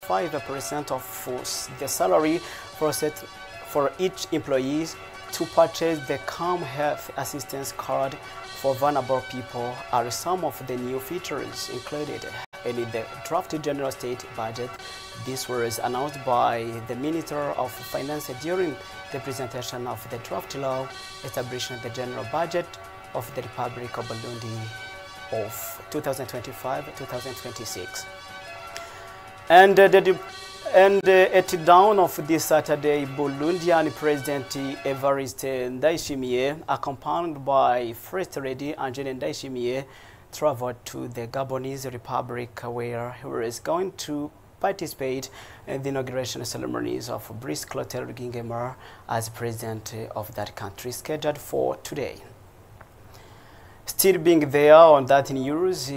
5% of the salary for each employee to purchase the CAM Health Assistance Card for vulnerable people are some of the new features included in the draft general state budget. This was announced by the Minister of Finance during the presentation of the draft law establishing the general budget of the Republic of Burundi of 2025-2026. And at the dawn of this Saturday, Burundian President Evariste Ndayishimiye, accompanied by First Lady Angela Ndayishimiye, traveled to the Gabonese Republic, where he was going to participate in the inauguration ceremonies of Brice Clotaire Nguema as president of that country, scheduled for today. Still being there on that news,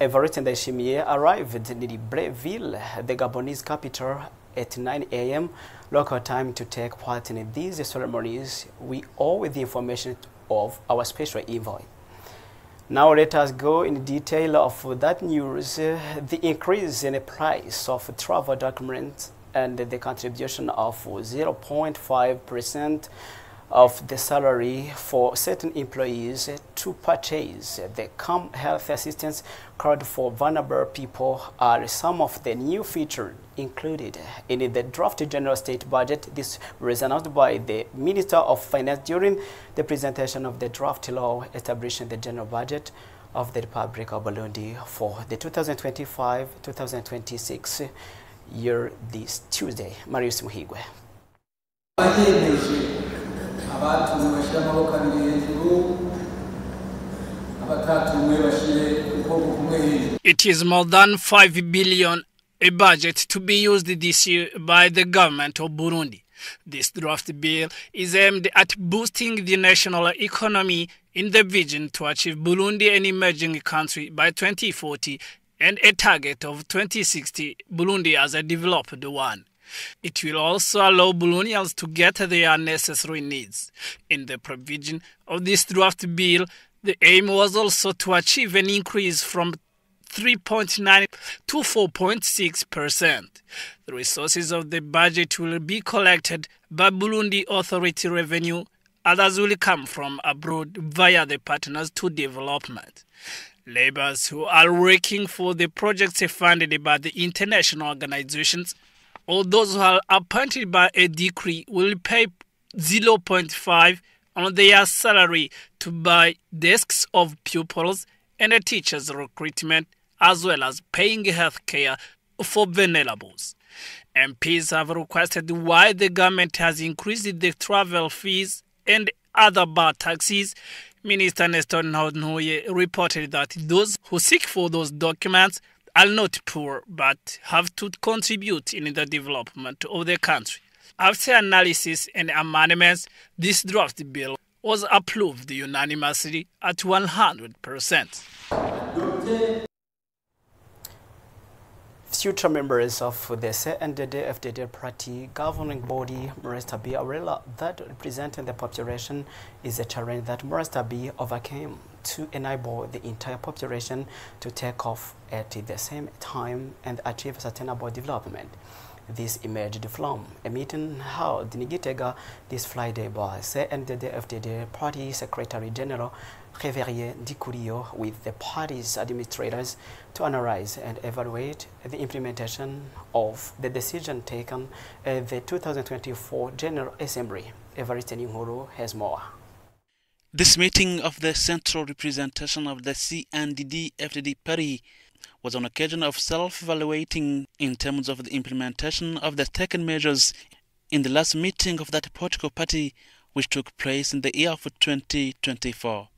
Evariste Ndayishimiye arrived in Libreville, the Gabonese capital, at 9 a.m. local time to take part in these ceremonies. We owe the information of our special envoy. Now let us go in detail of that news. The increase in the price of travel documents and the contribution of 0.5% of the salary for certain employees to purchase the CAM Health Assistance Card for vulnerable people are some of the new features included in the draft general state budget. This was announced by the Minister of Finance during the presentation of the draft law establishing the general budget of the Republic of Burundi for the 2025-2026 year this Tuesday. Marius Muhigwe. It is more than 5 billion a budget to be used this year by the government of Burundi. This draft bill is aimed at boosting the national economy in the vision to achieve Burundi an emerging country by 2040 and a target of 2060 Burundi as a developed one. It will also allow Burundians to get their necessary needs. In the provision of this draft bill, the aim was also to achieve an increase from 3.9 to 4.6%. The resources of the budget will be collected by Burundi Authority Revenue. Others will come from abroad via the Partners to Development. Laborers who are working for the projects funded by the international organizations or those who are appointed by a decree will pay 0.5 on their salary to buy desks of pupils and a teacher's recruitment, as well as paying health care for vulnerables. MPs have requested why the government has increased the travel fees and other bar taxes. Minister Nestor Ntahontuye reported that those who seek for those documents are not poor, but have to contribute in the development of the country. After analysis and amendments, this draft bill was approved unanimously at 100%. Future members of the CNDD-FDD party governing body must be aware that representing the population is a challenge that must be overcome to enable the entire population to take off at the same time and achieve sustainable development. This emerged from a meeting held in Gitega this Friday by CNDD-FDD Party Secretary General Révérier Ndikurio with the party's administrators to analyze and evaluate the implementation of the decision taken at the 2024 General Assembly. Evariste Nguema has more. This meeting of the central representation of the CNDD-FDD party was on occasion of self-evaluating in terms of the implementation of the taken measures in the last meeting of that political party, which took place in the year of 2024.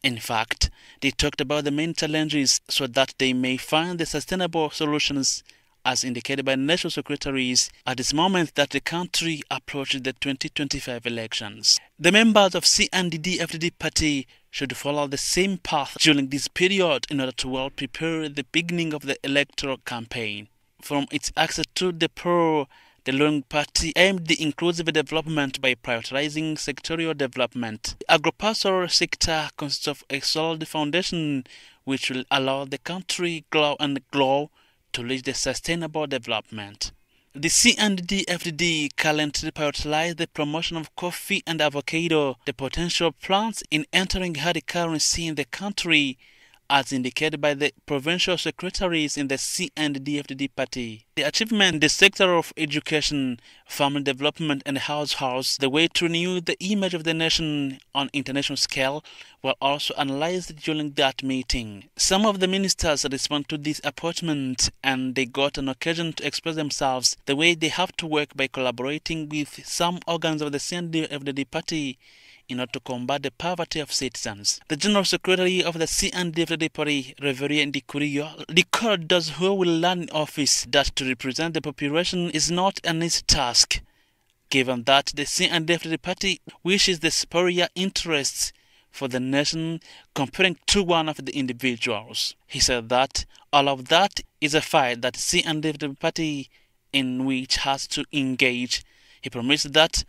In fact, they talked about the main challenges so that they may find the sustainable solutions as indicated by national secretaries at this moment that the country approaches the 2025 elections. The members of CNDD-FDD party should follow the same path during this period in order to well prepare the beginning of the electoral campaign. From its access to the poor, the ruling party aimed the inclusive development by prioritizing sectorial development. The agricultural sector consists of a solid foundation which will allow the country grow to lead the sustainable development. The CND-FDD currently prioritizes the promotion of coffee and avocado, the potential plants in entering hard currency in the country, as indicated by the provincial secretaries in the CND-FDD party. The achievement in the sector of education, family development and households, the way to renew the image of the nation on international scale, were also analyzed during that meeting. Some of the ministers responded to this appointment and they got an occasion to express themselves the way they have to work by collaborating with some organs of the CND-FDD party in order to combat the poverty of citizens. The General Secretary of the CND-FDD party, Reverend Ndikurio, declared those who will learn in office that to represent the population is not an easy task, given that the CND-FDD party wishes the superior interests for the nation comparing to one of the individuals. He said that all of that is a fight that CND-FDD party in which has to engage. He promised that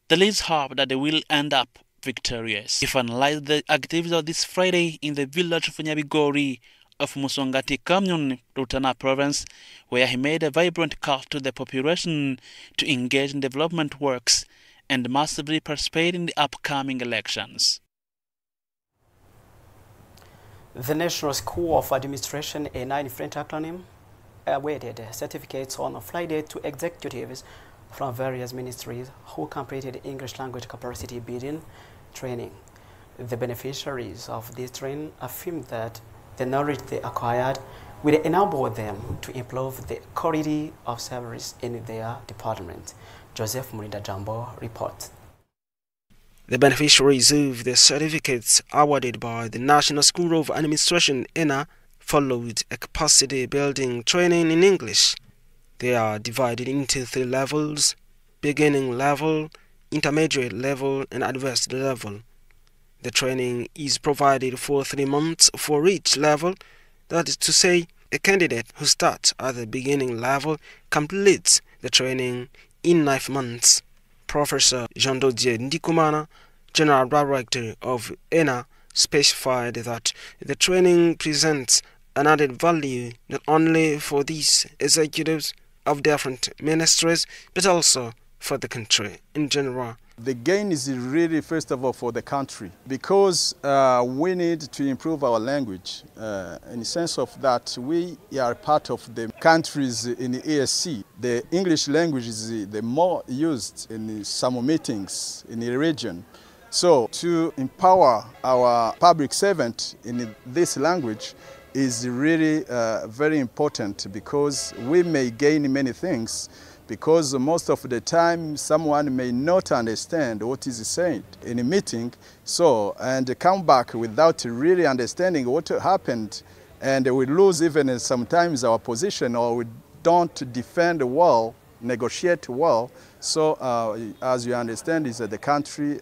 the leaders hope that they will end up victorious. If analyze the activities of this Friday in the village of Nyabigori of Musongati Commune, Rutana province, where he made a vibrant call to the population to engage in development works and massively participate in the upcoming elections. The National School of Administration, a 9 French acronym, awarded certificates on Friday to executives from various ministries who completed English language capacity building training. The beneficiaries of this training affirmed that the knowledge they acquired will enable them to improve the quality of service in their department. Joseph Murinda Jambo reports. The beneficiaries of the certificates awarded by the National School of Administration, ENA, followed a capacity building training in English. They are divided into 3 levels: beginning level, intermediate level, and advanced level. The training is provided for 3 months for each level. That is to say, a candidate who starts at the beginning level completes the training in 9 months. Professor Jean-Dodier Ndikumana, General Director of ENA, specified that the training presents an added value not only for these executives of different ministries, but also for the country in general. The gain is really, first of all, for the country, because we need to improve our language in the sense of that we are part of the countries in the ESC. The English language is the more used in some meetings in the region. So to empower our public servant in this language is really very important, because we may gain many things, because most of the time someone may not understand what is said in a meeting, and come back without really understanding what happened, and we lose even sometimes our position, or we don't defend well, negotiate well. So as you understand, is the country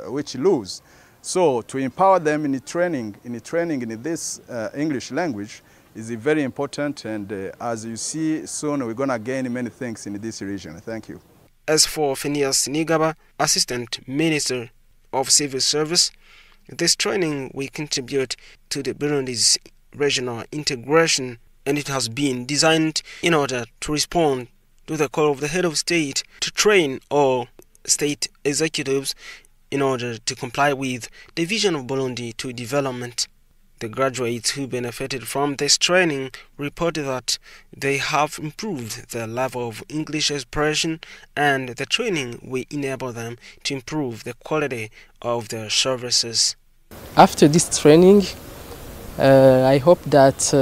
which lose. So to empower them in the training in this English language is very important, and as you see, soon we're going to gain many things in this region. Thank you. As for Phineas Nigaba, Assistant Minister of Civil Service, this training will contribute to the Burundi's regional integration, and it has been designed in order to respond to the call of the head of state to train all state executives in order to comply with the vision of Burundi to development. The graduates who benefited from this training reported that they have improved their level of English expression, and the training will enable them to improve the quality of their services. After this training, I hope that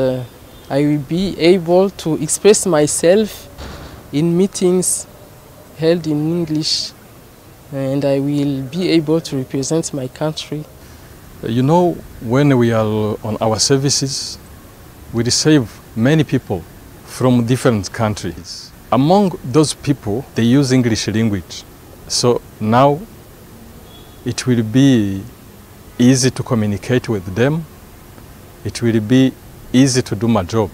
I will be able to express myself in meetings held in English, and I will be able to represent my country. You know, when we are on our services, we receive many people from different countries. Among those people, they use English language. So now it will be easy to communicate with them. It will be easy to do my job.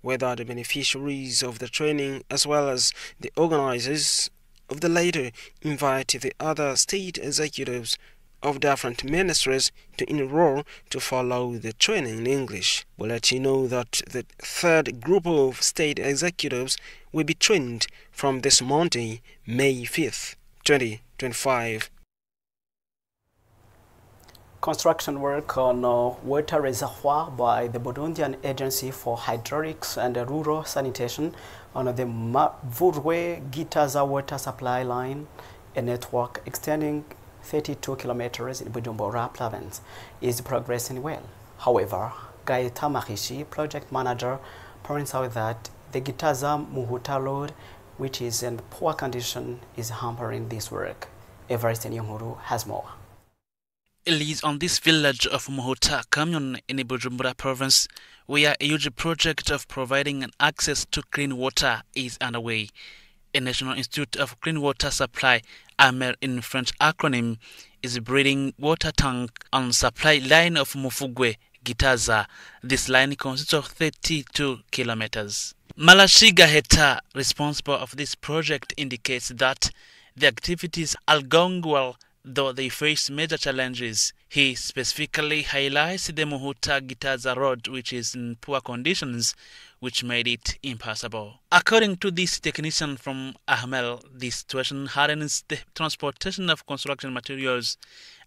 Whether the beneficiaries of the training as well as the organizers of the latter invite the other state executives of different ministries to enroll to follow the training in English. We'll let you know that the third group of state executives will be trained from this Monday, May 5th, 2025. Construction work on water reservoir by the Burundian Agency for Hydraulics and Rural Sanitation on the Vurwe-Gitaza water supply line, a network extending 32 kilometers in Bujumbura province, is progressing well. However, Gaeta Mahishi, project manager, points out that the Gitaza Muhuta road, which is in poor condition, is hampering this work. Everest Nyonguru has more. It is on this village of Muhuta Commune in the Bujumbura province where a huge project of providing access to clean water is underway. A National Institute of Clean Water Supply, AMER in French acronym, is building water tank on supply line of Mufugwe, Gitaza. This line consists of 32 kilometers. Malashiga Heta, responsible of this project, indicates that the activities are going well, though they face major challenges. He specifically highlights the Muhuta-Gitaza road, which is in poor conditions, which made it impassable. According to this technician from Ahmel, the situation hardens the transportation of construction materials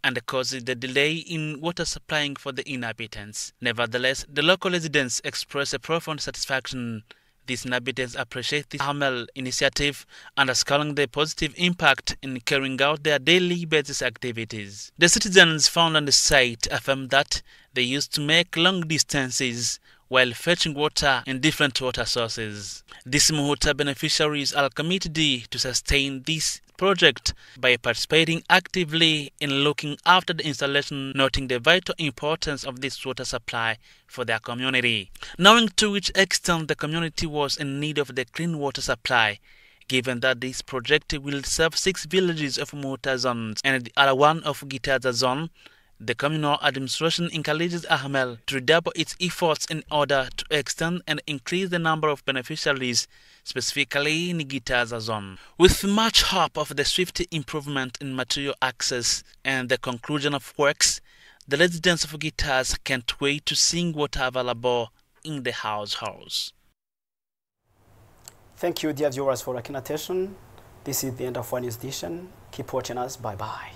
and causes the delay in water supplying for the inhabitants. Nevertheless, the local residents express a profound satisfaction. These inhabitants appreciate the Ahmel initiative, underscoring the positive impact in carrying out their daily basis activities. The citizens found on the site affirm that they used to make long distances while fetching water in different water sources. These Muhuta beneficiaries are committed to sustain this project by participating actively in looking after the installation, noting the vital importance of this water supply for their community. Knowing to which extent the community was in need of the clean water supply, given that this project will serve 6 villages of Muhuta zones and the other one of Gitaza zone, the communal administration encourages Ahmel to redouble its efforts in order to extend and increase the number of beneficiaries, specifically in Gitaza zone. With much hope of the swift improvement in material access and the conclusion of works, the residents of Gitaza can't wait to see water available in the households. Thank you, dear viewers, for your attention. This is the end of one news edition. Keep watching us. Bye-bye.